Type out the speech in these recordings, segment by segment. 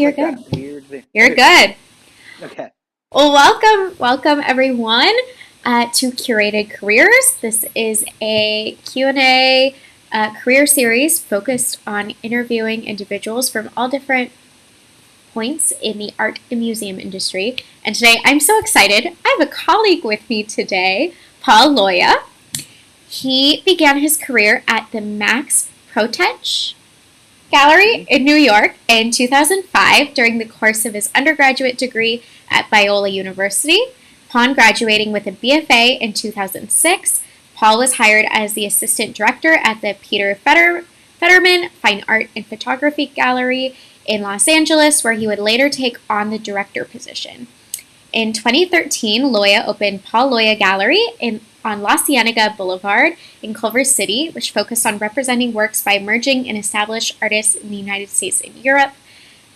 you're like good. that weird thing. You're Okay, good. okay. Well, welcome everyone to Curated Careers. This is a Q&A career series focused on interviewing individuals from all different points in the art and museum industry. And today I'm so excited. I have a colleague with me today, Paul Loya. He began his career at the Max Protetch Gallery Hmm. in New York in 2005 during the course of his undergraduate degree at Biola University. Upon graduating with a BFA in 2006, Paul was hired as the assistant director at the Fetterman Fine Art and Photography Gallery in Los Angeles, where he would later take on the director position. In 2013, Loya opened Paul Loya Gallery on Cienaga Blvd in Culver City, which focused on representing works by emerging and established artists in the United States and Europe.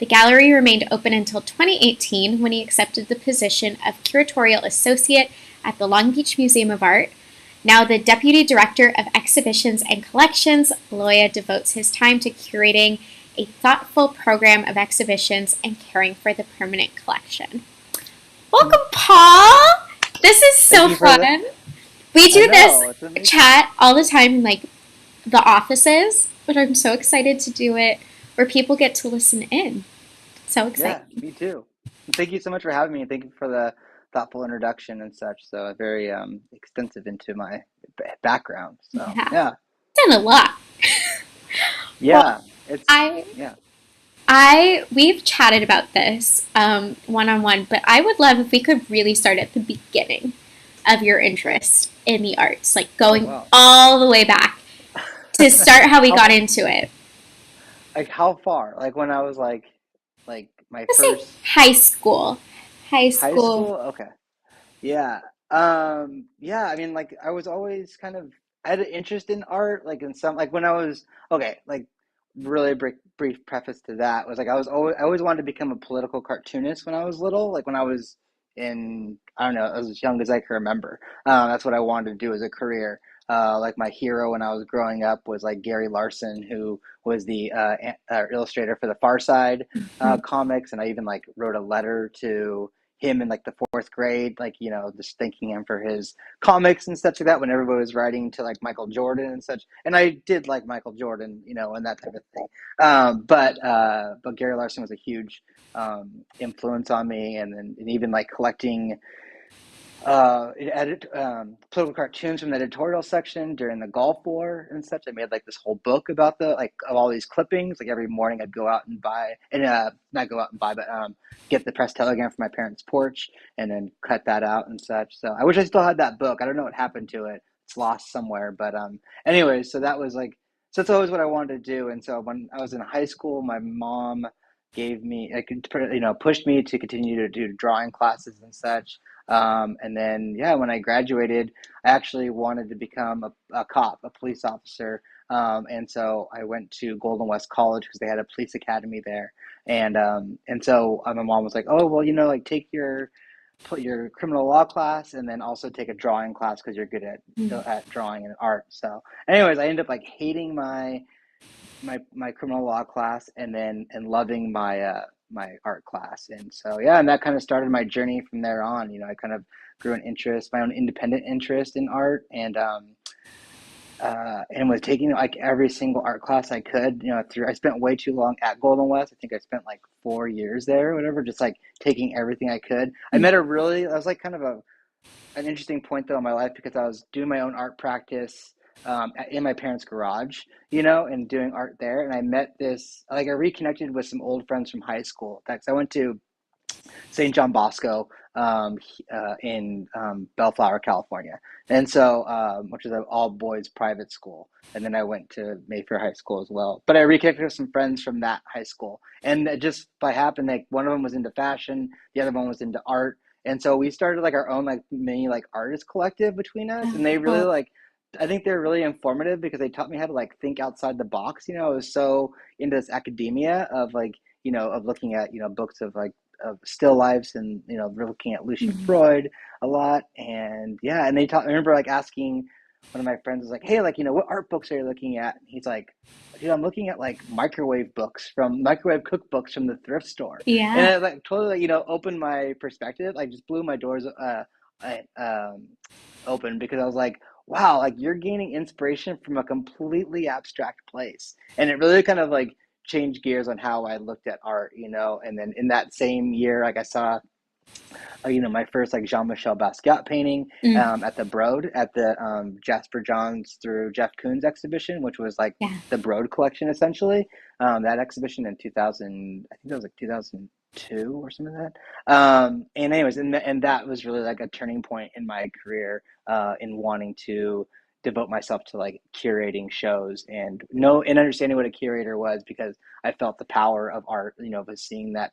The gallery remained open until 2018 when he accepted the position of Curatorial Associate at the Long Beach Museum of Art. Now the Deputy Director of Exhibitions and Collections, Loya devotes his time to curating a thoughtful program of exhibitions and caring for the permanent collection. Welcome, Paul! This is Thank so you for the. fun. We I do this know it's amazing. chat all the time in like the offices, but I'm so excited to do it where people get to listen in. So Yeah, exciting. me too. And thank you so much for having me, and thank you for the thoughtful introduction and such. So very extensive into my background. So Yeah. yeah, Done a lot. Well, yeah. It's I yeah. we've chatted about this one on one, but I would love if we could really start at the beginning of your interest in the arts, like Oh going wow. all the way back to start how we How got into it. like how far? Like when I was like my Let's say first high school. High high school. school. Okay. Yeah. Yeah, I mean like I was always kind of I had an interest in art, like in some like when I was okay, like really brief preface to that was like I always wanted to become a political cartoonist when I was little, like when I was in I don't know, as young as I can remember. That's what I wanted to do as a career. Like my hero when I was growing up was like Gary Larson, who was the illustrator for the Far Side Mhm. comics, and I even like wrote a letter to him in like the fourth grade, like just thanking him for his comics and such like that. When everybody was writing to like Michael Jordan and such, and I did like Michael Jordan, and that type of thing. But Gary Larson was a huge influence on me, and even like collecting political cartoons from the editorial section during the Gulf War and such. I made like this whole book about the like of all these clippings. Like every morning, I'd go out and buy and not go out and buy, but get the press telegram from my parents' porch and then cut that out and such. So I wish I still had that book. I don't know what happened to it. It's lost somewhere. But anyways, so that was like so that's always what I wanted to do. And so when I was in high school, my mom gave me like pushed me to continue to do drawing classes and such. And then, yeah, when I graduated, I actually wanted to become a cop, a police officer. And so I went to Golden West College because they had a police academy there. And so my mom was like, "Oh, well, like take your put your criminal law class and then also take a drawing class because you're good at drawing and art." So, anyways, I ended up like hating my criminal law class and loving my art class. And so yeah, and that kind of started my journey from there on. I kind of grew an interest, my own independent interest in art, and was taking like every single art class I could. Through I spent way too long at Golden West. I think I spent like 4 years there or whatever, just like taking everything I could. I was like kind of an interesting point though in my life because I was doing my own art practice in my parents' garage, and doing art there. And I met I reconnected with some old friends from high school. In fact, I went to St. John Bosco in Bellflower, California, and so which is an all boys private school. And then I went to Mayfair High School as well. But I reconnected with some friends from that high school, and just by happen, like one of them was into fashion, the other one was into art, and so we started like our own like mini like artist collective between us, and they really Oh, like. I think they're really informative because they taught me how to like think outside the box. I was so into this academia of like of looking at books of still lifes, and we're looking at Lucian mhm. Freud a lot. And yeah, and they taught I remember like asking one of my friends was like, "Hey, like, what art books are you looking at?" And he's like, "Dude, I'm looking at like microwave cookbooks from the thrift store." And Yeah. it like totally, opened my perspective, like just blew my doors I, open, because I was like, wow, like you're gaining inspiration from a completely abstract place. And it really kind of like changed gears on how I looked at art. And then in that same year, like I saw my first like Jean-Michel Basquiat painting Mm. at the Broad, at the Jasper Johns through Jeff Koons exhibition, which was like Yeah. the Broad collection essentially. That exhibition in 2000, I think that was like 2002 or something like that. And anyways, and that was really like a turning point in my career, in wanting to devote myself to like curating shows and understanding what a curator was, because I felt the power of art, of seeing that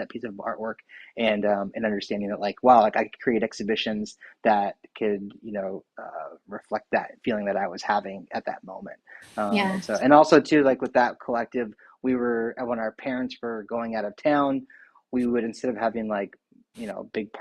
piece of artwork, and understanding that, like, wow, like I could create exhibitions that could reflect that feeling that I was having at that moment. Yeah. And also too, like with that collective, we were, when our parents were going out of town, we would, instead of having like big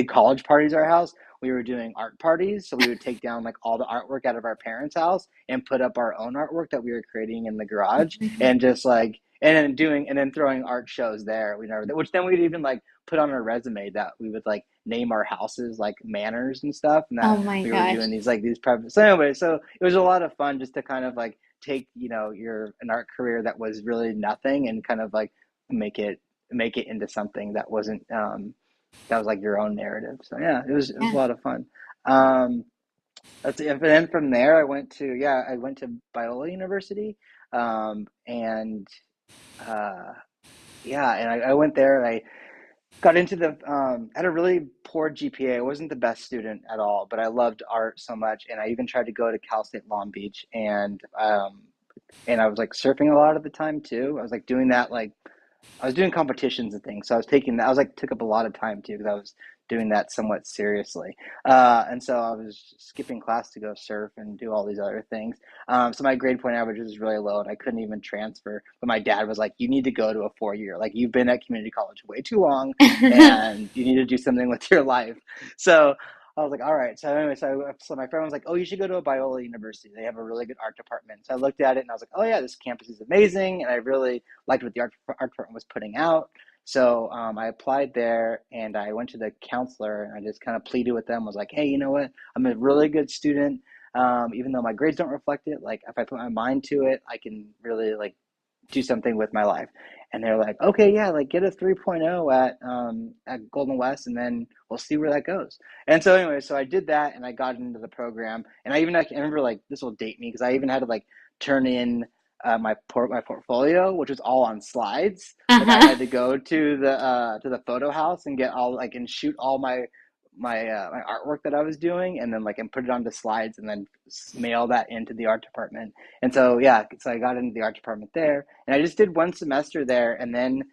college parties at our house, we were doing art parties. So we would take down like all the artwork out of our parents' house and put up our own artwork that we were creating in the Oh garage, my God. and just like and then throwing art shows there. Which then we'd even like put on our resume that we would like name our houses like manors and stuff, and that Oh my we were gosh. doing these private. So anyway, so it was a lot of fun just to kind of like take your an art career that was really nothing, and kind of like make it into something that wasn't that was like your own narrative. So yeah, it was a Yeah. lot of fun. Um, and then from there, I went to Biola University, and uh, yeah, and I went there, and I got into had a really poor GPA. I wasn't the best student at all, but I loved art so much, and I even tried to go to Cal State Long Beach, and I was like surfing a lot at the time too. I was like doing that, like I was doing competitions and things, so I was taking that. I was like took up a lot of time too, because I was doing that somewhat seriously, and so I was skipping class to go surf and do all these other things. So my grade point average was really low, and I couldn't even transfer. But my dad was like, "You need to go to a 4 year. Like you've been at community college way too long, and you need to do something with your life." So I was like, all right. So anyway, so my friend was like, oh, you should go to a Biola University. They have a really good art department. So I looked at it and I was like, oh yeah, this campus is amazing, and I really liked what the art department was putting out. So I applied there, and I went to the counselor, and I just kind of pleaded with them. Was like, hey, you know what? I'm a really good student. Even though my grades don't reflect it, like if I put my mind to it, I can really like do something with my life. And they're like, okay, yeah, like get a 3.0 at Golden West, and then we'll see where that goes. And so anyway, so I did that, and I got into the program, and I remember, like, this will date me, because I even had to like turn in my portfolio, which was all on slides. Like I Uh-huh. had to go to the photo house and get all like and shoot all my artwork that I was doing, and then like and put it onto slides, and then mail that into the art department. And so yeah, so I got into the art department there, and I just did one semester there, and then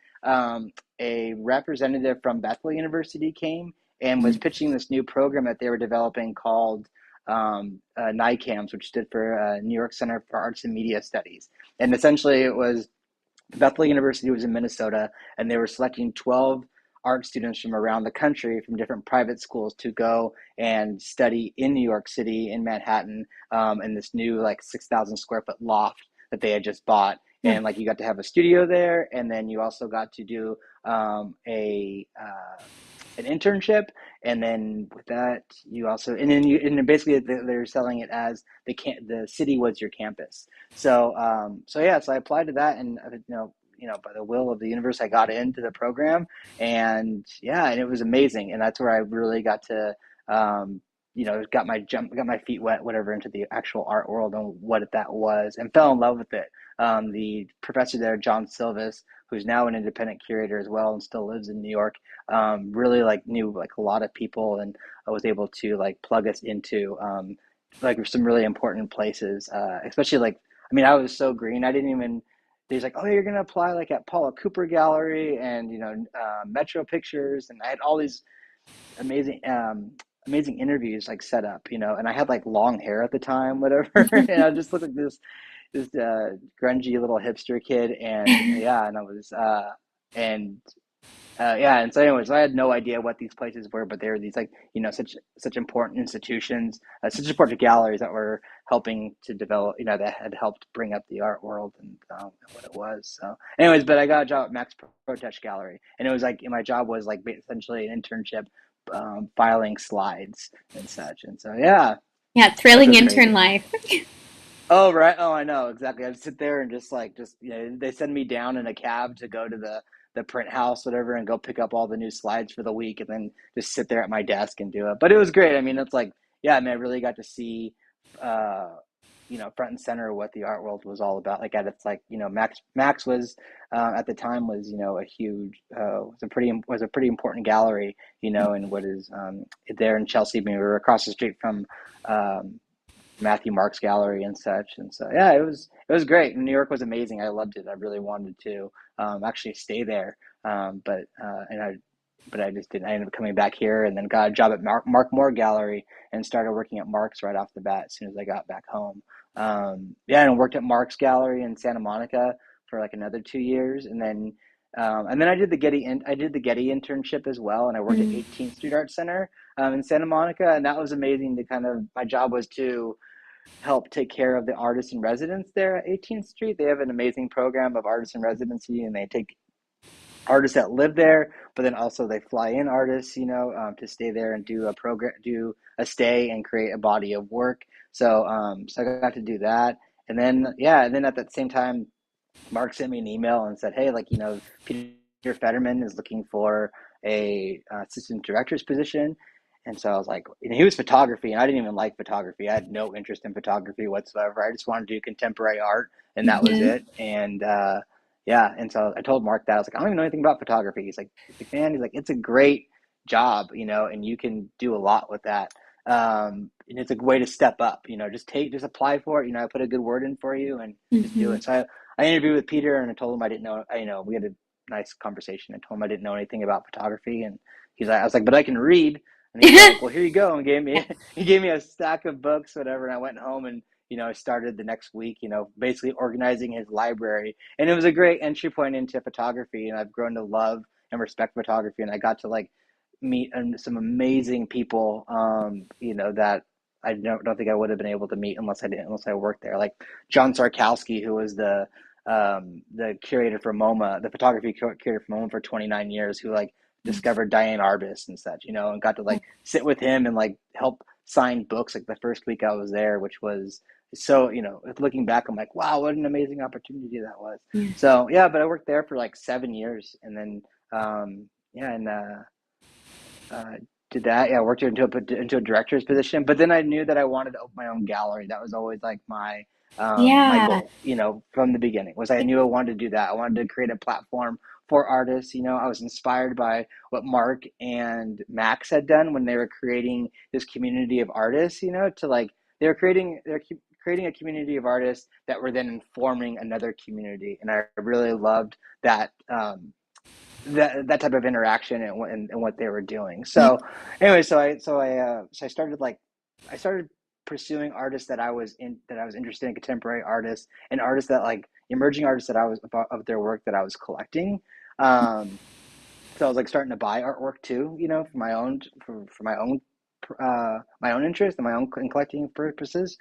a representative from Bethel University came and was pitching this new program that they were developing called NICAMS, which stood for New York Center for Arts and Media Studies. And essentially, it was Bethel University was in Minnesota, and they were selecting 12 art students from around the country from different private schools to go and study in New York City, in Manhattan, in this new like 6,000 square foot loft that they had just bought. Yeah. And like you got to have a studio there, and then you also got to do a an internship, and then with that you also and then basically they're selling it as the city was your campus. So yeah, so I applied to that, and by the will of the universe, I got into the program, and yeah, and it was amazing, and that's where I really got to got my feet wet, whatever, into the actual art world and what that was, and fell in love with it. The professor there, John Silvis, who's now an independent curator as well and still lives in New York, really like knew like a lot of people, and I was able to like plug us into like some really important places, especially like, I mean, I was so green. I didn't even. He's like, oh, you're gonna apply like at Paula Cooper Gallery and Metro Pictures, and I had all these amazing amazing interviews like set up, and I had like long hair at the time, whatever, and I just looked like this grungy little hipster kid, and yeah, and I was and Yeah, and so anyways, I had no idea what these places were, but they were these like such important institutions, such important galleries that were helping to develop, that had helped bring up the art world and what it was. So, anyways, but I got a job at Max Protetch Gallery, and it was like my job was like essentially an internship, filing slides and such, and so yeah, Yeah, that thrilling was intern crazy. life. Oh right. Oh, I know exactly. I'd sit there and just they send me down in a cab to go to the print house, whatever, and go pick up all the new slides for the week, and then just sit there at my desk and do it. But it was great. I mean, it's like, yeah, I mean, I really got to see, uh, front and center what the art world was all about. Like at its like, Max was at the time was a huge was a pretty important gallery, and what is there in Chelsea. I mean, we were across the street from. Um, Matthew Mark's gallery and such. And so yeah, it was great. New York was amazing. I loved it. I really wanted to actually stay there, but I just didn't. I ended up coming back here and then got a job at Mark Moore Gallery and started working at Mark's right off the bat as soon as I got back home. Yeah, and worked at Mark's Gallery in Santa Monica for like another 2 years, and then I did the Getty internship as well, and I worked at Mm. 18th Street Art Center in Santa Monica, and that was amazing. To kind of my job was to help take care of the artists in residence there at 18th Street. They have an amazing program of artists in residency, and they take artists that live there, but then also they fly in artists, to stay there and do a stay and create a body of work. So I got to do that, and then yeah, and then at that same time, Mark sent me an email and said, "Hey, like Peter Fetterman is looking for a assistant director's position." And so I was like, and he was photography, and I didn't even like photography. I had no interest in photography whatsoever. I just wanted to do contemporary art, and that was Hmm. it. And yeah, and so I told Mark that I was like, I don't even know anything about photography. Man, he's like, it's a great job, and you can do a lot with that. And it's a way to step up, just apply for it. I put a good word in for you and just do Hmm. it. So I interviewed with Peter and I told him I didn't know, we had a nice conversation. I told him I didn't know anything about photography, and I was like, but I can read. And he's like, well, here you go. And Yeah. he gave me a stack of books, whatever. And I went home and, I started the next week, basically organizing his library. And it was a great entry point into photography. And I've grown to love and respect photography. And I got to like meet some amazing people, that I don't think I would have been able to meet unless I worked there. Like John Sarkowski, who was the curator for MoMA, the photography curator for MoMA for 29 years, who like discovered Diane Arbus and such, and got to like sit with him and like help sign books like the first week I was there, which was so, looking back, I'm like, wow, what an amazing opportunity that was. Yeah. So yeah, but I worked there for like 7 years, and then yeah, and uh, did that. Yeah, I worked into a director's position, but then I knew that I wanted to open my own gallery. That was always like my Yeah. goal, from the beginning. Was I knew I wanted to do that. I wanted to create a platform for artists. I was inspired by what Mark and Max had done when they were creating this community of artists. To like they're creating a community of artists that were then informing another community, and I really loved that. That type of interaction and what they were doing. Yeah. So anyway, so I started pursuing artists that I was interested in, contemporary artists and artists that like emerging artists that I was of their work that I was collecting. Um, so I was like starting to buy artwork too, for my own interest and my own collecting purposes.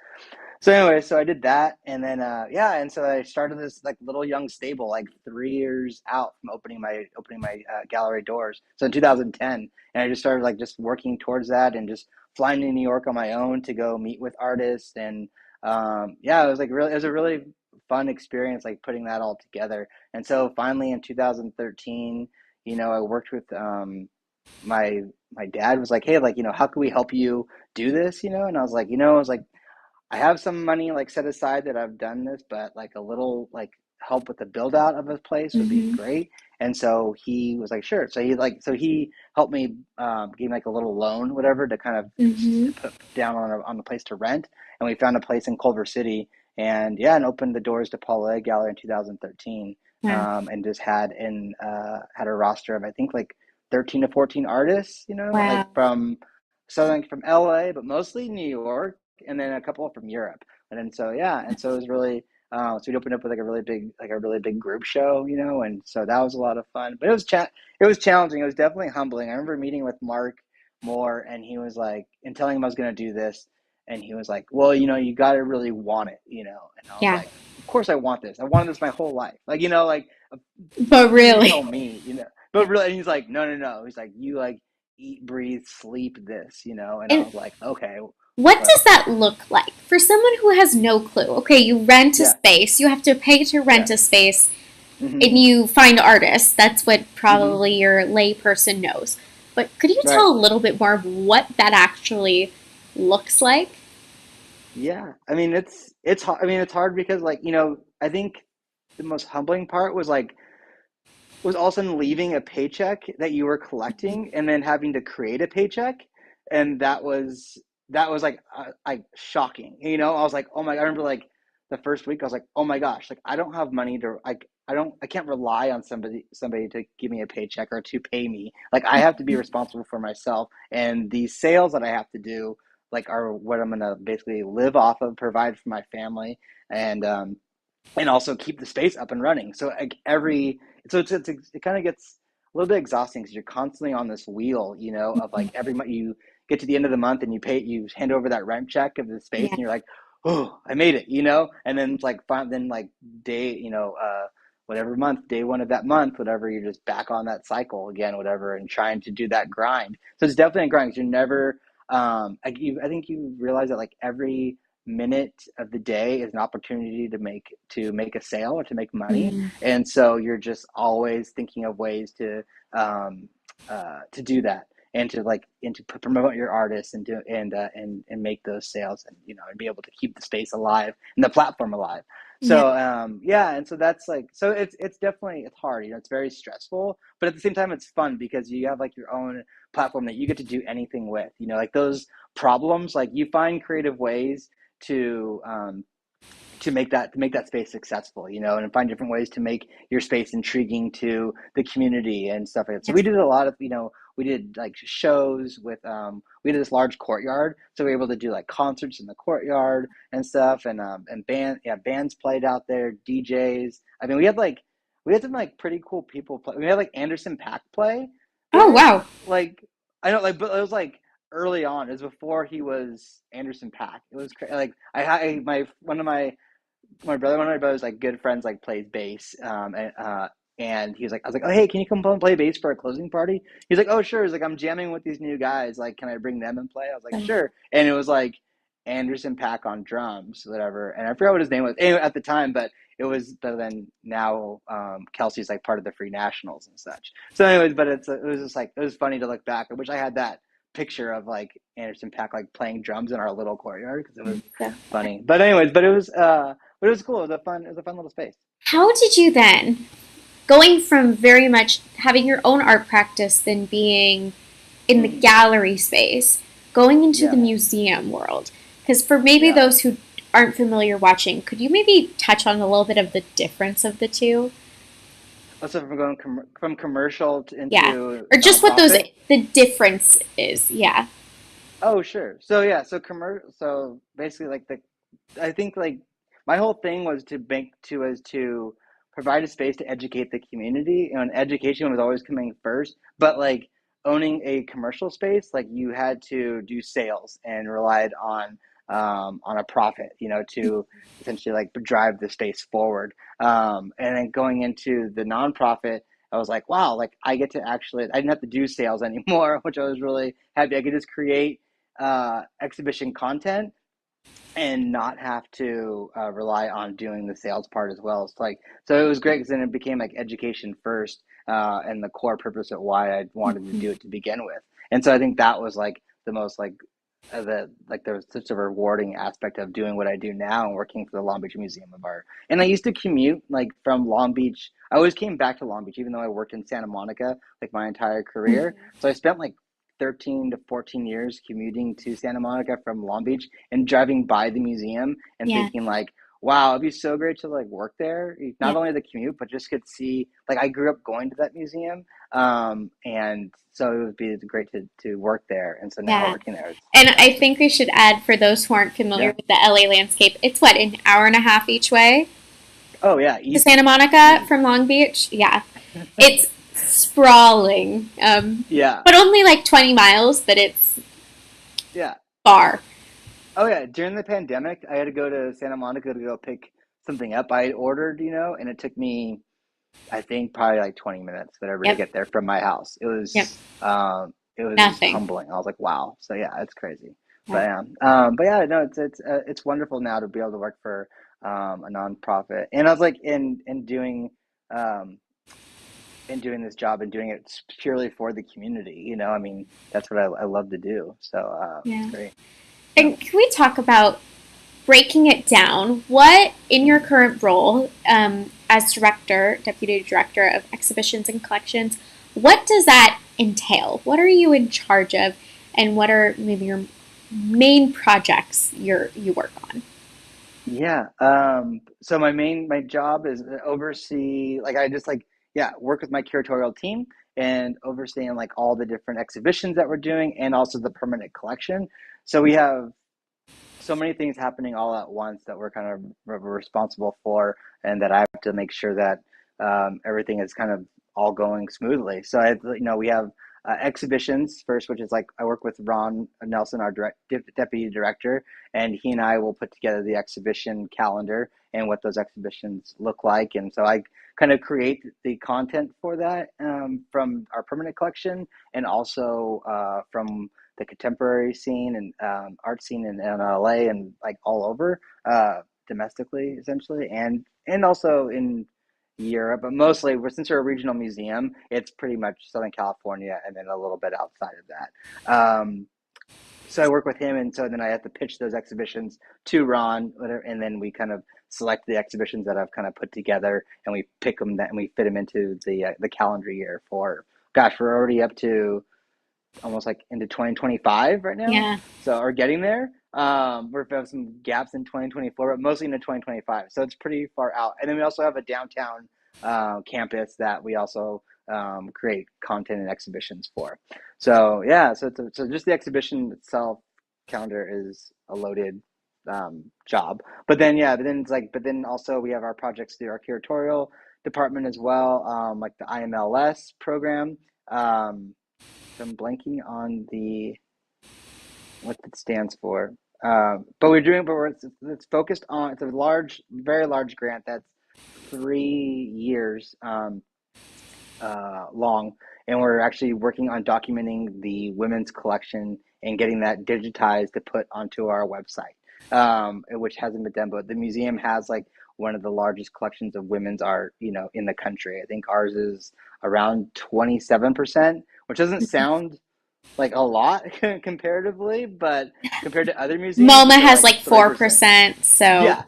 So anyway, so I did that, and then yeah, and so I started this like little young stable, like 3 years out from opening my gallery doors. So in 2010, and I just started like just working towards that, and just flying to New York on my own to go meet with artists, and yeah, it was a really fun experience, like putting that all together. And so finally in 2013, I worked with my dad was like, hey, like how can we help you do this, and I was like I have some money like set aside that I've done this, but like a little like help with the build out of a place would be Hmm. great. And so he was like, sure. So he helped me, gave me like a little loan, whatever, to kind of Hmm. put down on a place to rent. And we found a place in Culver City, and yeah, and opened the doors to Paul Loya Gallery in 2013, Wow. and just had a roster of I think like 13 to 14 artists, like Wow. from southern from LA, but mostly New York, and then a couple from Europe. And then so yeah, and so it was really So we'd open up with like a really big group show, and so that was a lot of fun. But it was challenging. It was definitely humbling. I remember meeting with Mark Moore, and he was like, and telling him I was going to do this, and he was like, "Well, you got to really want it, And I was Yeah. like, "Of course I want this. I wanted this my whole life. Like, like But you tell really, me. yeah. But really, and he's like, no, no, no. He's like, you like eat, breathe, sleep this. And I And was like, okay, what what? does that look like for someone who has no clue? Okay, you rent a Yeah, space, you have to pay to yeah, rent a space, mm-hmm, and you find artists. That's what mm-hmm, probably your layperson knows. But could you right. tell a little bit more of what that actually looks like? Yeah, I mean it's hard. I mean it's hard because like I think the most humbling part was all of a sudden leaving a paycheck that you were collecting and then having to create a paycheck, and that was like shocking. I was like, oh my! I remember like the first week I was like, oh my gosh, like I don't have money to like I can't rely on somebody to give me a paycheck or to pay me. Like I have to be responsible for myself, and these sales that I have to do like are what I'm gonna basically live off of, provide for my family, and also keep the space up and running. So like it kind of gets a little bit exhausting because you're constantly on this wheel, of like every month you get to the end of the month and you hand over that rent check of the space Yeah. and you're like, oh, I made it. And then it's like fine, then like day, whatever month, day one of that month, whatever, you're just back on that cycle again, whatever, and trying to do that grind. So it's definitely a grind because you're never, I think you realize that like every minute of the day is an opportunity to make a sale or to make money, Mm, and so you're just always thinking of ways to do that and to promote your artists and do and make those sales and and be able to keep the space alive and the platform alive. yeah. So yeah, and so that's like so it's definitely it's hard. It's very stressful, but at the same time it's fun because you have like your own platform that you get to do anything with. Like those problems, like you find creative ways to to make that space successful, and find different ways to make your space intriguing to the community and stuff like that. So we Yes. did a lot of, we did like shows with we did this large courtyard, so we were able to do like concerts in the courtyard and stuff, and bands played out there, DJs. I mean, we had some like pretty cool people play. We had like Anderson .Paak play Oh, there, wow. like I know, like, but it was like early on. It was before he was Anderson .Paak. It was like my one of my brothers like good friends like plays bass, and he was like, I was like, oh hey, can you come play bass for a closing party? He's like, oh sure. He's like, I'm jamming with these new guys. Like, can I bring them and play? I was like, sure. And it was like Anderson .Paak on drums, whatever. And I forgot what his name was anyway, at the time, but it was. But then now Kelsey's like part of the Free Nationals and such. So, anyways, but it was just like it was funny to look back. I wish I had that picture of like Anderson .Paak like playing drums in our little courtyard because it was So, funny. But anyways, but it was cool. It was a fun little space. how did you then, going from very much having your own art practice, then being in the Hmm. gallery space, going into the Yeah, museum world? Because for maybe yeah. those who aren't familiar watching, could you maybe touch on a little bit of the difference of the two? Also, from going from commercial Yeah. into Or just what those nonprofit. the difference is. Yeah. Oh, sure. So yeah, so commercial. So basically, like I think like my whole thing was to provide a space to educate the community, and education was always coming first. But like owning a commercial space, like you had to do sales and relied on a profit, to essentially like drive the space forward. And then going into the nonprofit, I was like, wow, like I get to actually, I didn't have to do sales anymore, which I was really happy. I could just create exhibition content and not have to rely on doing the sales part as well. It's like so it was great because then it became like education first, and the core purpose of why I wanted to do it to begin with. And so I think that was like the most like there was such a rewarding aspect of doing what I do now and working for the Long Beach Museum of Art. And I used to commute like from Long Beach. I always came back to Long Beach, even though I worked in Santa Monica like my entire career. So I spent like 13 to 14 years commuting to Santa Monica from Long Beach and driving by the museum and Yeah. thinking like, wow, it'd be so great to like work there. Not Yeah. only the commute, but just could see like I grew up going to that museum, and so it would be great to work there. And so now Yeah. working there is And I fantastic. think we should add for those who aren't familiar Yeah. with the LA landscape, it's what, an hour and a half each way? Oh yeah, To Santa easy, Monica easy. from Long Beach. Yeah, it's sprawling, Yeah, but only like 20 miles, but it's yeah. far. Oh yeah, during the pandemic, I had to go to Santa Monica to go pick something up I ordered, and it took me, I think, probably like 20 minutes, whatever, to Yep, get there from my house. yep, It was nothing. humbling. I was like, wow. So yeah, it's crazy. Yeah, But yeah, no, it's wonderful now to be able to work for a nonprofit, and I was like, in doing um this job and doing it purely for the community. I mean, that's what I love to do. So it's yeah. great. Yeah. And can we talk about breaking it down? What, in your Mhm. current role as director, deputy director of exhibitions and collections, what does that entail? What are you in charge of, and what are maybe your main projects you work on? Yeah. So my job is to oversee, like, I just, like, yeah, work with my curatorial team and overseeing, like, all the different exhibitions that we're doing and also the permanent collection. So we have so many things happening all at once that we're kind of responsible for, and that I have to make sure that everything is kind of all going smoothly. So we have exhibitions first, which is like I work with Ron Nelson, our deputy director, and he and I will put together the exhibition calendar and what those exhibitions look like. And so I kind of create the content for that, from our permanent collection, and also from the contemporary scene and art scene in LA and, like, all over, domestically, essentially, and also in Europe, but mostly, since we're a regional museum, it's pretty much Southern California and then a little bit outside of that. So I work with him, and so then I have to pitch those exhibitions to Ron, whatever, and then we kind of select the exhibitions that I've kind of put together, and we pick them, and we fit them into the calendar year for. Gosh, we're already up to almost like into 2025 right now. Yeah. So, or getting there. We have some gaps in 2024, but mostly into 2025. So it's pretty far out. And then we also have a downtown campus that we also create content and exhibitions for. So yeah, so just the exhibition itself calendar is a loaded job. But then yeah, but then also we have our projects through our curatorial department as well, like the IMLS program. Um, so I'm blanking on the what it stands for. But it's focused on, it's a large, very large grant that's 3 years long, and we're actually working on documenting the women's collection and getting that digitized to put onto our website, which hasn't been done. But the museum has, like, one of the largest collections of women's art, in the country. I think ours is around 27%, which doesn't sound like a lot comparatively, but compared to other museums, MoMA which are has like like 3%. 4%, so Yeah,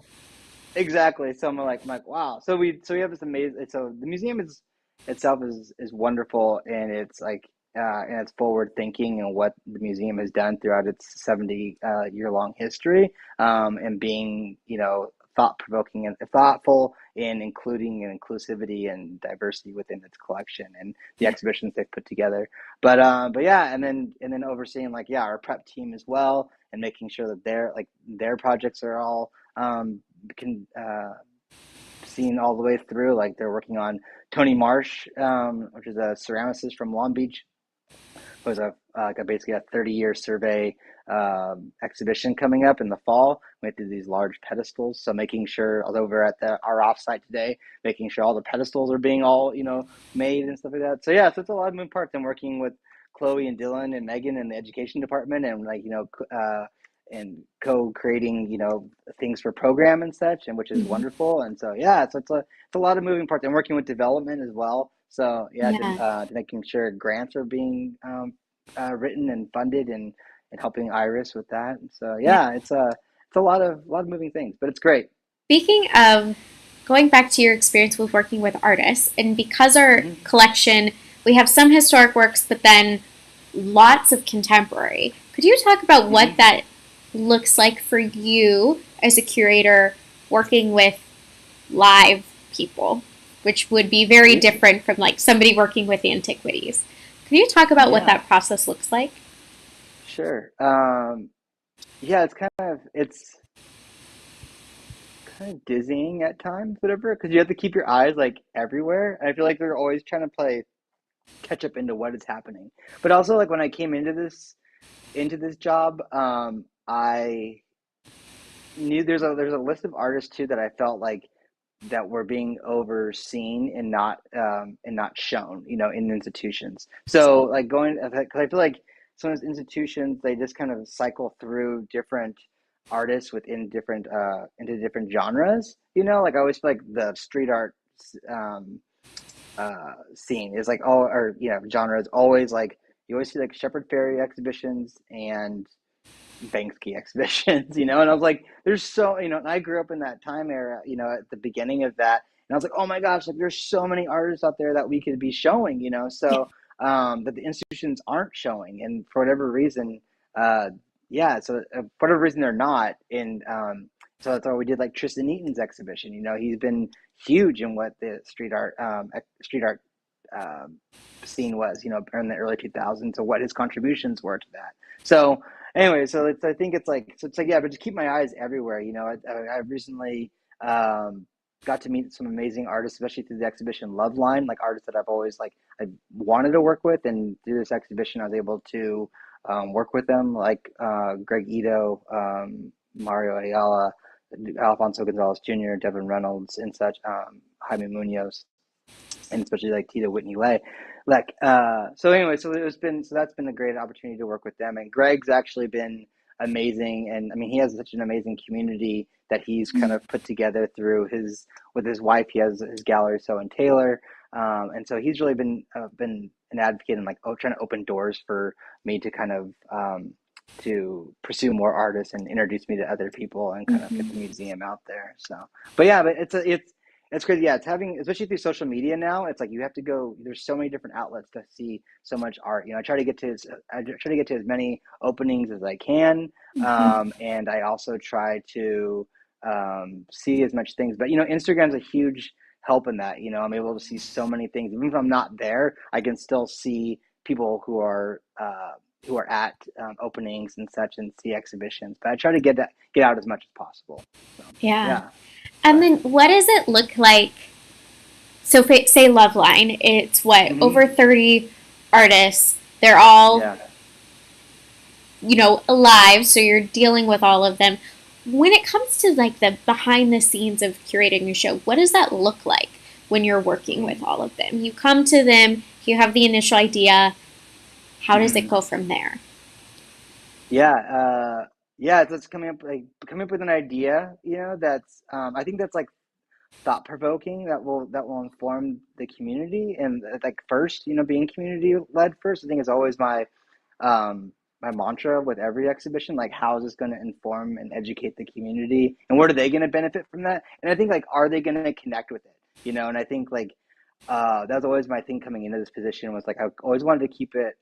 exactly. So I'm like, wow. So we have this amazing. So the museum is itself is wonderful, and it's like and it's forward thinking, and what the museum has done throughout its 70 year long history, and being, thought provoking and thoughtful in including and inclusivity and diversity within its collection and the yeah, exhibitions they've put together. But yeah, and then overseeing, like, yeah, our prep team as well, and making sure that their projects are all can seen all the way through. Like, they're working on Tony Marsh, which is a ceramicist from Long Beach, who has basically a 30-year survey exhibition coming up in the fall. We have to do these large pedestals, so making sure, although we're at our offsite today, making sure all the pedestals are being all made and stuff like that. So yeah, so it's a lot of moving parts. I'm working with Chloe and Dylan and Megan in the education department, and, like, and co-creating, things for program and such, and which is mhm, wonderful. And so yeah, so it's a lot of moving parts. I'm working with development as well. So yeah, yeah. to making sure grants are being written and funded, and helping Iris with that. So Yeah. yeah, it's a lot of moving things, but it's great. Speaking of going back to your experience with working with artists, and because our Hmm. collection, we have some historic works, but then lots of contemporary. Could you talk about Hmm. what that looks like for you as a curator working with live people, which would be very Yeah, different from like somebody working with antiquities? Could you talk about what yeah, that process looks like? sure. Yeah, it's kind of it's kind of dizzying at times, whatever, because you have to keep your eyes like everywhere. And I feel like they're always trying to play catch up into what is happening. But also, like when I came into this job, I knew there's a list of artists too that I felt like that were being overseen and not shown, in institutions. So like going, because I feel like sometimes institutions they just kind of cycle through different artists within different into different genres. Like I always feel like the street art um, scene is like all or genre is always like you always see like Shepherd Ferry exhibitions and Banksy exhibitions, and I was like, there's so, and I grew up in that time era, at the beginning of that. And I was like, oh my gosh, like there's so many artists out there that we could be showing, so that the institutions aren't showing. And for whatever reason, uh, yeah, so for whatever reason they're not. And so that's why we did like Tristan Eaton's exhibition. He's been huge in what the street art um, scene was, in the early 2000s, so what his contributions were to that. So anyway, so I think it's like yeah, but just keep my eyes everywhere. I recently got to meet some amazing artists, especially through the exhibition Love Line, like artists that I wanted to work with, and through this exhibition I was able to work with them, like Greg Ito, Mario Ayala, Alfonso Gonzalez Jr., Devin Reynolds, and such, Jaime Munoz, and especially like Tita Whitney Lay. Like so anyway, so that's been a great opportunity to work with them. And Greg's actually been amazing, and I mean he has such an amazing community that he's kind of put together through his with his wife. He has his gallery So and Taylor, and so he's really been an advocate and like trying to open doors for me to kind of to pursue more artists and introduce me to other people and kind of get the Mhm. museum out there. So, but yeah, but it's crazy. Yeah, it's having, especially through social media now. It's like you have to go. There's so many different outlets to see so much art. I try to get to as many openings as I can, Mhm. and I also try to see as much things. But Instagram's a huge help in that. I'm able to see so many things. Even if I'm not there, I can still see people who are at openings and such and see exhibitions. But I try to get out as much as possible. So Yeah. yeah, And but. then what does it look like? So, say Loveline, it's what, Mhm. over 30 artists. They're all, Yeah. alive, so you're dealing with all of them. When it comes to like the behind the scenes of curating a show, what does that look like when you're working with Mhm. all of them? You come to them, you have the initial idea. How does it Mhm. go from there? Yeah, yeah, it's coming up with an idea, that's I think that's like thought provoking that will inform the community and like first, being community led first. I think is always um my mantra with every exhibition, like how is this going to inform and educate the community and what are they going to benefit from that? And I think like are they going to connect with it? And I think like that was always my thing coming into this position was like I always wanted to keep it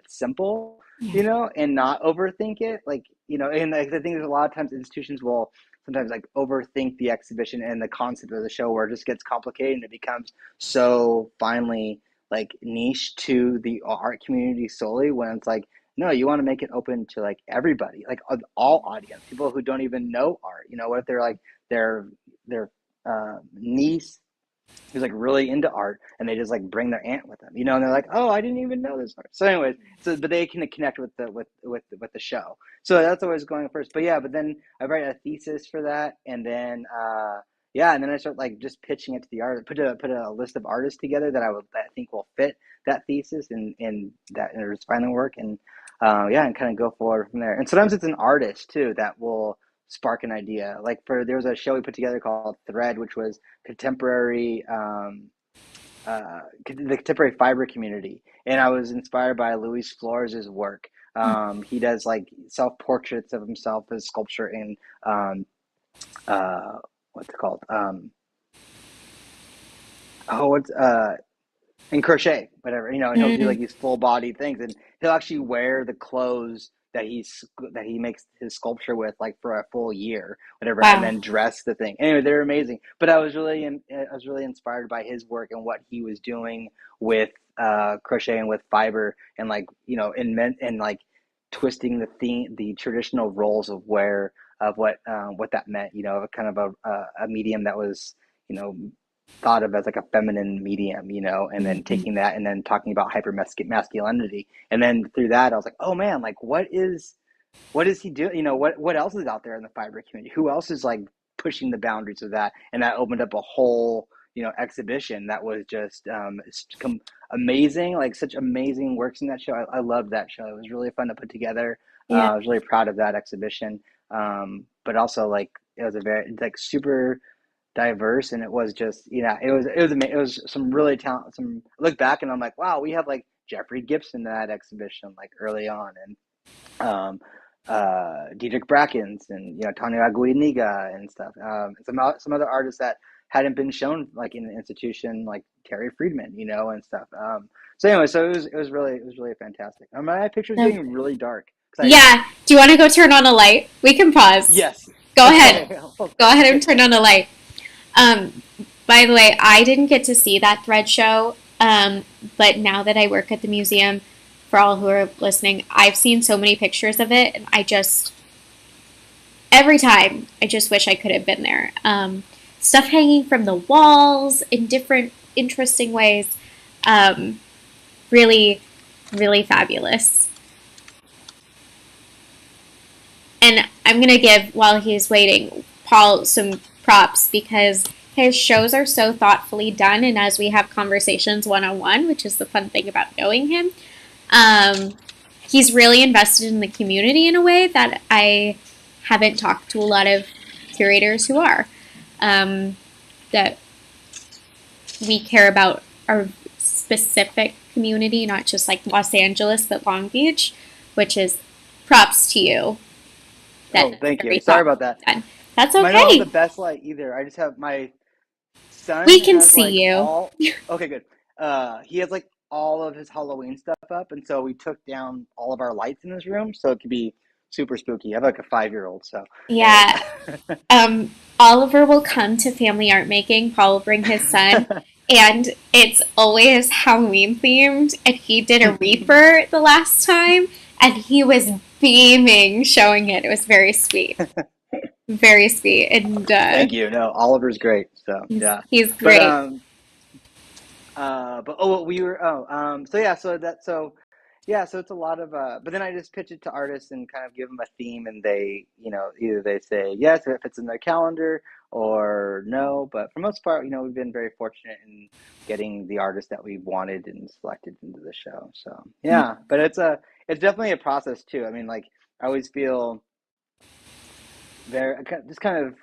simple, Yeah. and not overthink it. Like, and like, I think there's a lot of times institutions will sometimes like overthink the exhibition and the concept of the show where it just gets complicated and it becomes so finely like niche to the art community solely when it's like, no, you want to make it open to like everybody, like all audience, people who don't even know art. What if they're like their niece who's like really into art and they just like bring their aunt with them, and they're like, oh, I didn't even know this art. So anyways, but they can connect with the show. So that's always going first. But yeah, but then I write a thesis for that, and then yeah, and then I start like just pitching it to the artist, put a list of artists together that I think will fit that thesis and that and its final work, and yeah, and kind of go forward from there. And sometimes it's an artist too that will spark an idea. Like there was a show we put together called Thread, which was contemporary the contemporary fiber community, and I was inspired by Luis Flores's work. He does like self portraits of himself as sculpture in um, uh, what's it called? What's in crochet, whatever, and he'll do like Mm, these full body things, and he'll actually wear the clothes that he makes his sculpture with, like for a full year, whatever, and wow. then dress the thing. Anyway, they're amazing. But I was really inspired by his work and what he was doing with crocheting with fiber, and like and like twisting the traditional roles of where of what that meant, kind of a medium that was, you know, thought of as like a feminine medium, and then Mhm. taking that and then talking about hyper masculinity. And then through that, I was like, oh man, like what is he doing? What else is out there in the fiber community? Who else is like pushing the boundaries of that? And that opened up a whole, exhibition that was just amazing, like such amazing works in that show. I loved that show. It was really fun to put together. Yeah. I was really proud of that exhibition. But also like it was a very like super diverse, and it was just, it was some really talent. Some I look back and I'm like, wow, we had like Jeffrey Gibson in that exhibition like early on, and um, Diedrich Brackens, and Tanya Aguiniga and stuff. Some other artists that hadn't been shown like in an institution, like Terry Friedman, and stuff. So anyway, so it was really fantastic. My picture's So, getting really dark. 'Cause yeah. Do you want to go turn on a light? We can pause. yes. Go ahead. Okay. Hold Go ahead and on. turn on a light. By the way, I didn't get to see that thread show, but now that I work at the museum, for all who are listening, I've seen so many pictures of it, and every time, I just wish I could have been there. Stuff hanging from the walls in different interesting ways. Um, really, really fabulous. And I'm going to give, while he's waiting, Paul some props because his shows are so thoughtfully done. And as we have conversations one on one, which is the fun thing about knowing him, um, he's really invested in the community in a way that I haven't talked to a lot of curators who are. Um, that we care about our specific community, not just like Los Angeles, but Long Beach, which is props to you. Oh, That's thank you. very Sorry about that. thoughtfully done. That's I don't have the okay. best light either. I just have my son We can has like see you. all. Okay, good. He has like all of his Halloween stuff up, and so we took down all of our lights in his room, so it could be super spooky. I have like a 5-year-old, so anyways. Yeah. Oliver will come to family art making. Paul will bring his son, and it's always Halloween themed. And he did a Reaper the last time, and he was beaming showing it. It was very sweet, and Thank you. No, Oliver's great. So yeah, he's but great. what we were so yeah yeah, so it's a lot of but then I just pitch it to artists and kind of give them a theme, and they, either they say yes if it's in their calendar or no. But for the most part, we've been very fortunate in getting the artists that we wanted and selected into the show. So yeah, but it's definitely a process too. I mean, like I always feel very just kind of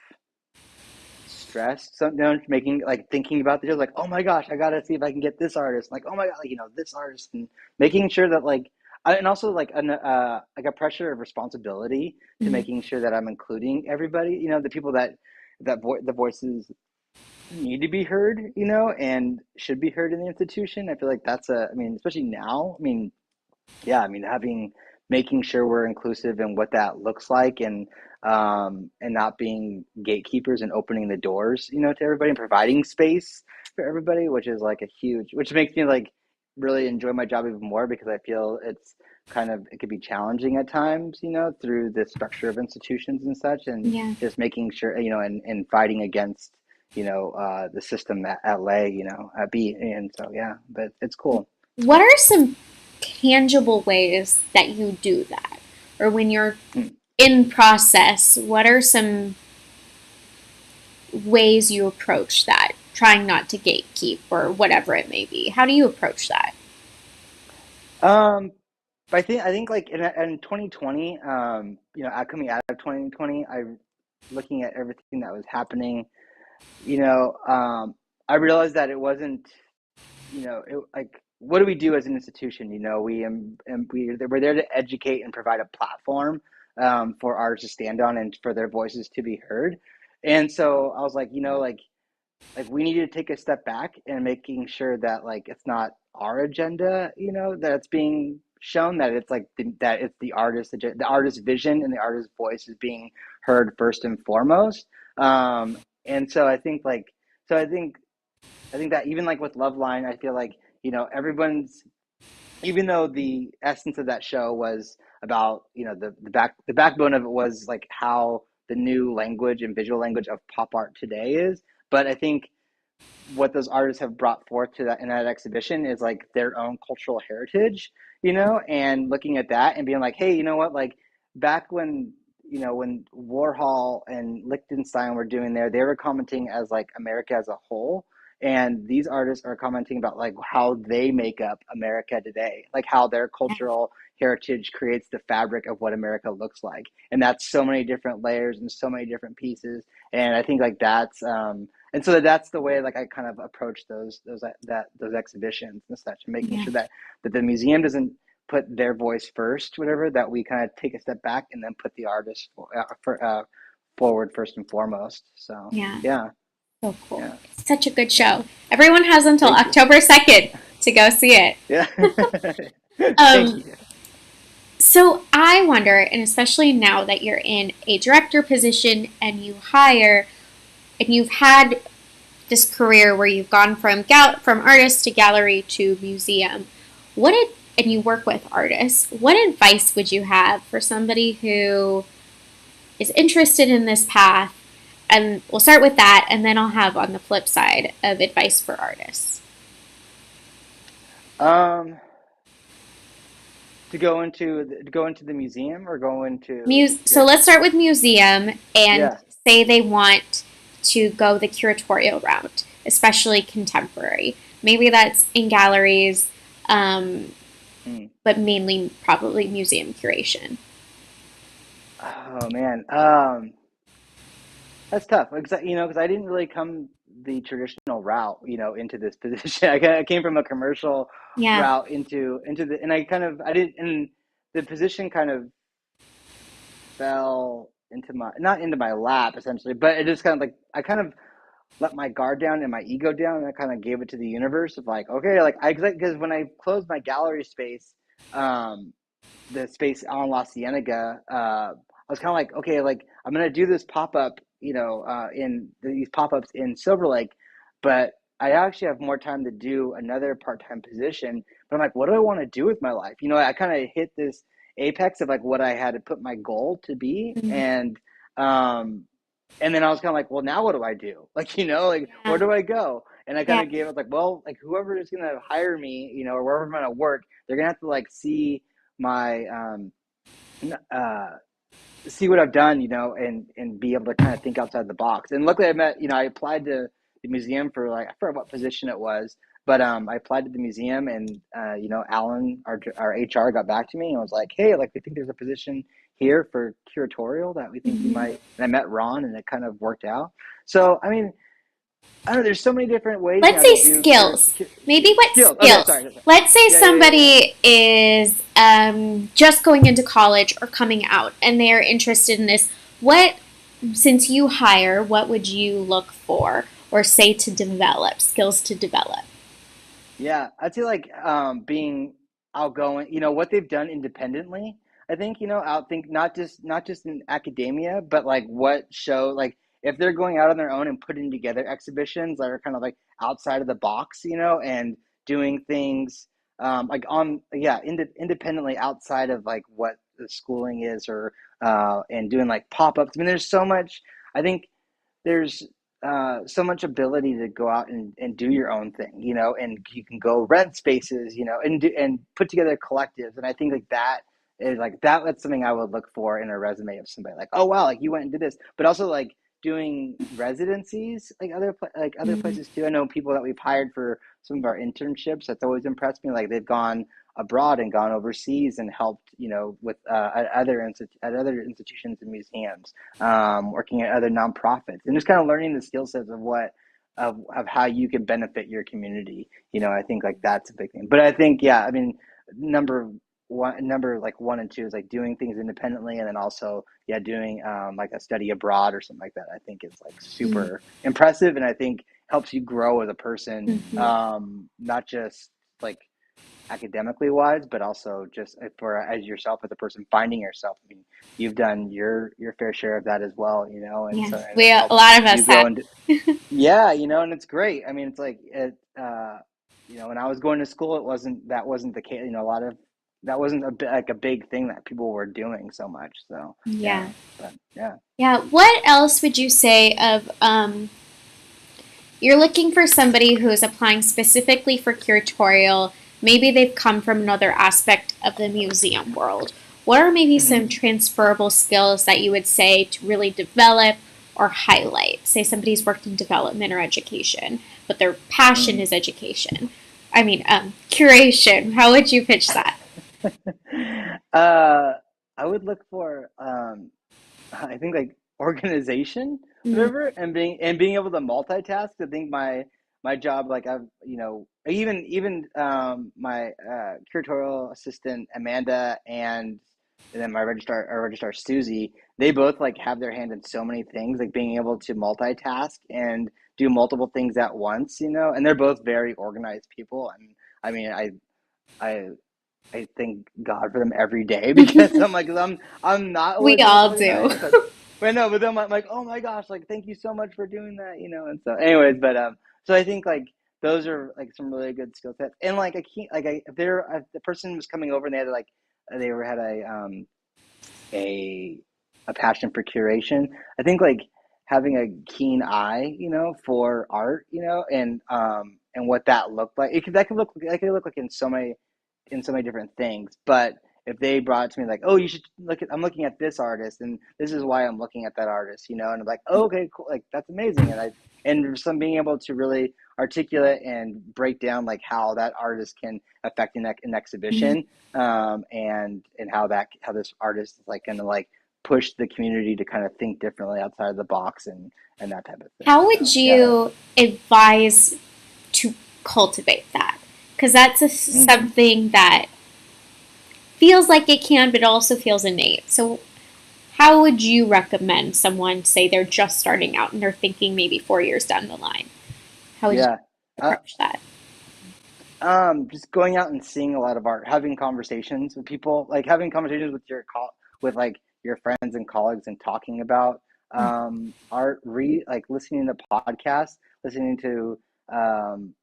stressed sometimes, making like thinking about the shows, like, oh my gosh, I gotta see if I can get this artist, like, oh my god, like, this artist, and making sure that like and also like a pressure of responsibility to Mhm. making sure that I'm including everybody, the people the voices need to be heard, and should be heard in the institution. I feel like I mean, especially now, I mean, yeah, I mean, making sure we're inclusive in what that looks like, and not being gatekeepers and opening the doors, to everybody, and providing space for everybody, which is like which makes me like really enjoy my job even more, because I feel it could be challenging at times, through the structure of institutions and such, and Yeah. just making sure, and fighting against, the system at lay, at B. And so, yeah, but it's cool. It's What cool. are some tangible ways that you do that? Or when you're Hmm. in process, what are some ways you approach that? Trying not to gatekeep or whatever it may be. How do you approach that? Um, but I think like in 2020, coming out of 2020, I looking at everything that was happening, you know, um, I realized that it wasn't, like, what do we do as an institution? We're there to educate and provide a platform, for artists to stand on and for their voices to be heard. And so I was like, like we need to take a step back and making sure that like it's not our agenda, that's being shown, that it's like that it's the artist's vision and the artist's voice is being heard first and foremost. And so I think that even like with Loveline, I feel like, everyone's, even though the essence of that show was about, the backbone of it was like how the new language and visual language of pop art today is. But I think what those artists have brought forth to that in that exhibition is like their own cultural heritage, and looking at that and being like, hey, you know what, like back when when Warhol and Lichtenstein were doing they were commenting as like America as a whole, and these artists are commenting about like how they make up America today, like how their cultural heritage creates the fabric of what America looks like, and that's so many different layers and so many different pieces, and I think like that's and so that's the way like I kind of approach those exhibitions and such, and making Yeah. sure that the museum doesn't put their voice first, whatever, that we kind of take a step back and then put the artist forward first and foremost. So Yeah. yeah, So cool. yeah. It's such a good show. Everyone has until Thank you. October 2nd to go see it. Yeah. Thank Um, you. so I wonder, and especially now that you're in a director position and you hire, and you've had this career where you've gone from artist to gallery to museum, and you work with artists, what advice would you have for somebody who is interested in this path? And we'll start with that, and then I'll have on the flip side of advice for artists. Um, to go into the museum or go into So let's start with museum and yeah. say they want to go the curatorial route, especially contemporary. Maybe that's in galleries, um, Mm. but mainly probably museum curation. Oh man. That's tough because because I didn't really come the traditional route, into this position. I came from a commercial Yeah, route into the, and I didn't, and the position kind of fell into my not into my lap essentially, but it just kind of like I kind of let my guard down and my ego down, and I kind of gave it to the universe of like, okay, like because when I closed my gallery space, um, the space on La Cienega, I was kind of like, okay, like I'm gonna do this pop up, in these pop ups in Silver Lake, but I actually have more time to do another part time position. But I'm like, what do I want to do with my life? I kind of hit this apex of like what I had to put my goal to be, um, and then I was kind of like, well, now what do I do? Like, like where yeah, do I go? And I kind yeah, of gave it like, well, like whoever is gonna hire me, or wherever I'm gonna work, they're gonna have to like my uh see what I've done, and be able to kind of think outside the box. And luckily I met, I applied to the museum for like I forgot what position it was, but I applied to the museum, and Alan, our HR, got back to me and was like, hey, like we think there's a position here for curatorial that we think you mhm. might. And I met Ron, and it kind of worked out. So I mean, I don't know. There's so many different ways Let's now to say do skills. Maybe what skills. Okay, skills? sorry. Let's say Yeah, yeah, yeah, somebody is just going into college or coming out and they're interested in this. Since you hire, what would you look for or say to develop, skills to develop? yeah. I'd say like being outgoing. What they've done independently. I think out think not just in academia, but like what show like if they're going out on their own and putting together exhibitions that are kind of like outside of the box, and doing things like on yeah independently outside of like what the schooling is, or and doing like pop ups. I mean, there's so much. I think there's so much ability to go out and do your own thing, and you can go rent spaces, and put together collectives. And I think like that is like that's something I would look for in a resume of somebody like, oh wow, like you went and did this, but also like doing residencies like other Mm, places too. I know people that we've hired for some of our internships. That's always impressed me. Like they've gone abroad and gone overseas and helped, with at other institutions and museums, working at other nonprofits, and just kind of learning the skill sets of of how you can benefit your community. I think like that's a big thing. But I think, yeah, I mean, number like one and two is like doing things independently, and then also, yeah, doing like a study abroad or something like that. I think is like mm, super impressive, and I think helps you grow as a person, mhm. not just like academically wise, but also just for as yourself as a person finding yourself. I mean, you've done your fair share of that as well, and Yeah, so and it a helps lot of you us have. grow into yeah, and it's great. I mean, it's like when I was going to school, it wasn't the case. A lot of that wasn't like a big thing that people were doing so much. So yeah, Yeah. but yeah. Yeah. What else would you say of you're looking for somebody who's applying specifically for curatorial. Maybe they've come from another aspect of the museum world. What are maybe Hmm. some transferable skills that you would say to really develop or highlight? Say somebody's worked in development or education, but their passion Hmm. is education. I mean, curation. How would you pitch that? uh, I would look for I think like organization, Mm, whatever, and being able to multitask. I think my job, like I've even my curatorial assistant Amanda and then my registrar Susie, they both like have their hand in so many things, like being able to multitask and do multiple things at once, and they're both very organized people, and I mean I I thank God for them every day because I'm like, 'cause I'm not we always all really do. organized, but no, but then I'm like, oh my gosh, like thank you so much for doing that. And so, anyways, but so I think like those are like some really good skill sets, and like I can't like if the person was coming over and they had like they were had a a passion for curation. I think like having a keen eye, for art, and what that looked like. That could look like in so many different things. But if they brought it to me like, oh, you should look at, I'm looking at this artist, and this is why I'm looking at that artist, and I'm like, oh, okay, cool, like that's amazing, and some being able to really articulate and break down like how that artist can affect an exhibition, and how this artist is like going to like push the community to kind of think differently outside of the box and that type of thing. How would So yeah. you advise to cultivate that? Because that's Mm. something that feels like it can, but also feels innate. So, how would you recommend someone say they're just starting out and they're thinking maybe 4 years down the line? How would you Yeah. Uh, approach that? just going out and seeing a lot of art, having conversations with people, like having conversations with with like your friends and colleagues, and talking about art, like listening to podcasts, listening to um,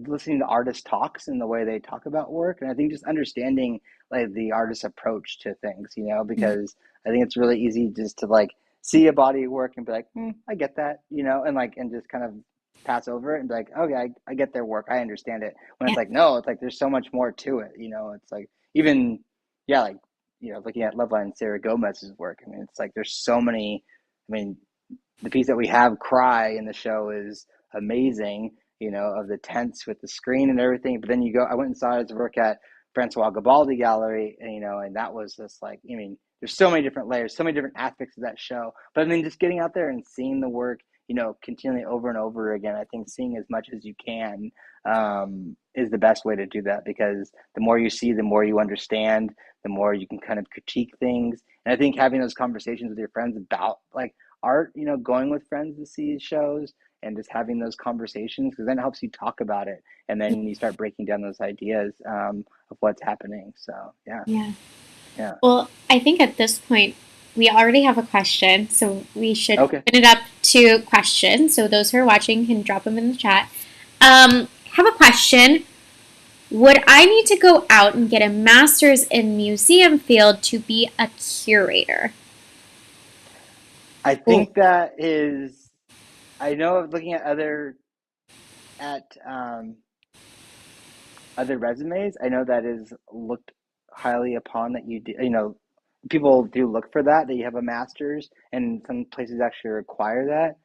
listening to artist talks and the way they talk about work, and I think just understanding like the artist's approach to things, because I think it's really easy just to like see a body of work and be like, I get that, and just kind of pass over it and be like, okay, I get their work, I understand it. When Yeah, it's like, no, it's like there's so much more to it. It's like even yeah, like looking at Loveline and Sarah Gomez's work. I mean, it's like there's so many. I mean, the piece that we have, Cry, in the show is amazing, of the tents with the screen and everything. But then I went and saw his work at Francois Gabaldi Gallery, and that was just like, I mean, there's so many different layers, so many different aspects of that show. But I mean, just getting out there and seeing the work, continually over and over again, I think seeing as much as you can is the best way to do that, because the more you see, the more you understand, the more you can kind of critique things. And I think having those conversations with your friends about like art, going with friends to see shows and just having those conversations, because then it helps you talk about it, and then you start breaking down those ideas of what's happening. So yeah, yeah. yeah. Well, I think at this point, we already have a question, so we should Okay. open it up to questions. So those who are watching can drop them in the chat. Have a question. Would I need to go out and get a master's in museum field to be a curator? I Ooh. think that is, I know of looking at other resumes, I know that is looked highly upon, that you do, people do look for that you have a master's, and some places actually require that.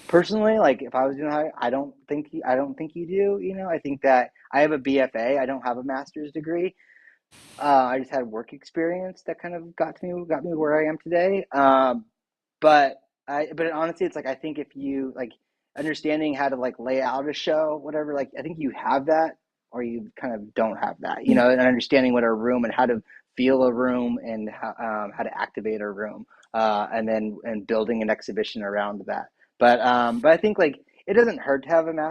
Personally, like if I was doing that, I don't think you do. I think that I have a BFA. I don't have a master's degree. I just had work experience that kind of got me where I am today. But honestly, it's like I think if you like understanding how to like lay out a show, whatever, like I think you have that, or you kind of don't have that, and understanding what a room and how to feel a room, and how to activate a room, and building an exhibition around that. But I think like it doesn't hurt to have a